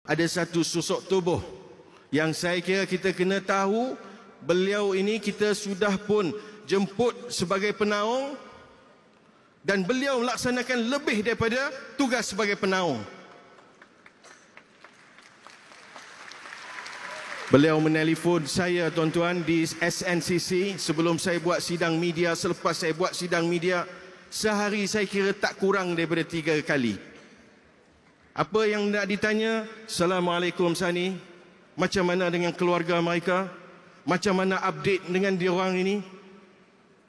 ada satu sosok tubuh yang saya kira kita kena tahu. Beliau ini kita sudah pun jemput sebagai penaung dan beliau melaksanakan lebih daripada tugas sebagai penaung. Beliau menelefon saya, tuan-tuan, di SNCC sebelum saya buat sidang media. Selepas saya buat sidang media, sehari saya kira tak kurang daripada 3 kali. Apa yang nak ditanya? Assalamualaikum Sani, macam mana dengan keluarga mereka? Macam mana update dengan diorang ini?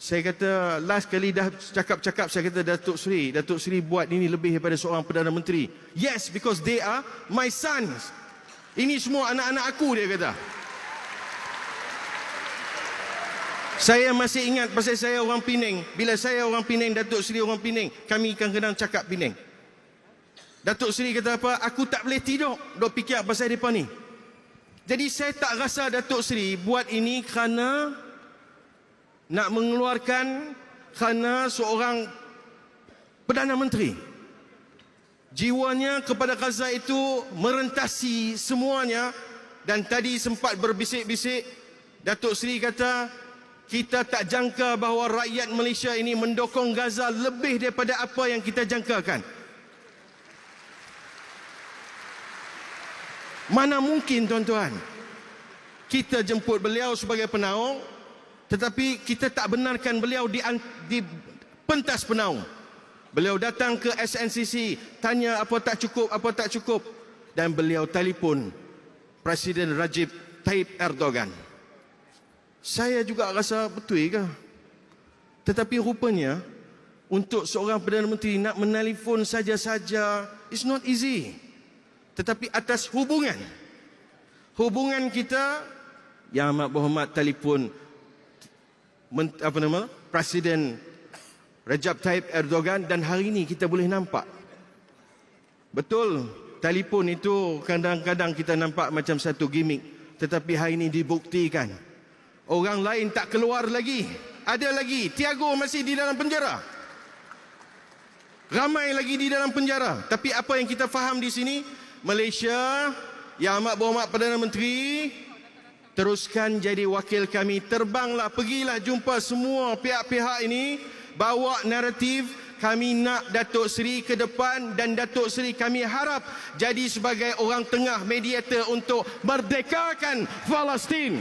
Saya kata, last kali dah cakap-cakap, saya kata, Datuk Seri buat ini lebih daripada seorang Perdana Menteri. Yes, because they are my sons. Ini semua anak-anak aku, dia kata. Saya masih ingat pasal saya orang Penang. Bila saya orang Penang, Datuk Seri orang Penang, kami kadang-kadang cakap Penang. Datuk Seri kata apa? Aku tak boleh tidur duk fikir pasal mereka ni. Jadi saya tak rasa Datuk Seri buat ini kerana nak mengeluarkan kerana seorang Perdana Menteri. Jiwanya kepada Gaza itu merentasi semuanya. Dan tadi sempat berbisik-bisik, Datuk Seri kata, kita tak jangka bahawa rakyat Malaysia ini mendukung Gaza lebih daripada apa yang kita jangkakan. Mana mungkin, tuan-tuan, kita jemput beliau sebagai penaung, tetapi kita tak benarkan beliau di pentas penaung. Beliau datang ke SNCC, tanya apa tak cukup, dan beliau telefon Presiden Recep Tayyip Erdogan. Saya juga rasa betul ke? Tetapi rupanya untuk seorang Perdana Menteri nak menelefon saja-saja, it's not easy. Tetapi atas hubungan kita, Yang Amat Berhormat telefon Presiden Recep Tayyip Erdogan, dan hari ini kita boleh nampak. Betul, telefon itu kadang-kadang kita nampak macam satu gimmick, tetapi hari ini dibuktikan. Orang lain tak keluar lagi. Ada lagi, Tiago masih di dalam penjara. Ramai lagi di dalam penjara. Tapi apa yang kita faham di sini, Malaysia, Yang Amat Berhormat Perdana Menteri, teruskan jadi wakil kami. Terbanglah, pergilah jumpa semua pihak-pihak ini. Bawa naratif, kami nak Datuk Seri ke depan, dan Datuk Seri kami harap jadi sebagai orang tengah mediator untuk merdekakan Palestin.